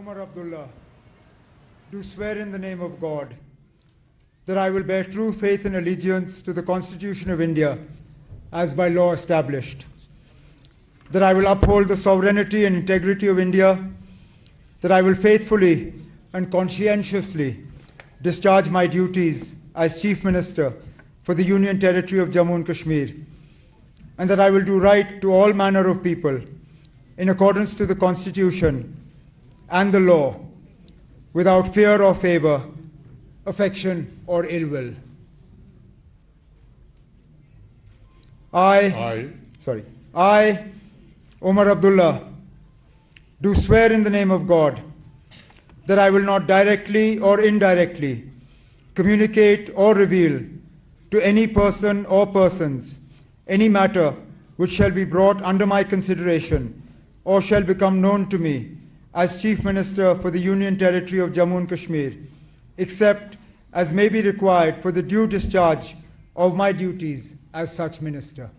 Omar Abdullah, do swear in the name of God that I will bear true faith and allegiance to the Constitution of India as by law established, that I will uphold the sovereignty and integrity of India, that I will faithfully and conscientiously discharge my duties as Chief Minister for the Union Territory of Jammu and Kashmir, and that I will do right to all manner of people in accordance to the Constitution and the law, without fear or favor, affection or ill will. I, Omar Abdullah, do swear in the name of God that I will not directly or indirectly communicate or reveal to any person or persons any matter which shall be brought under my consideration or shall become known to me as Chief Minister for the Union Territory of Jammu and Kashmir, except as may be required for the due discharge of my duties as such Minister.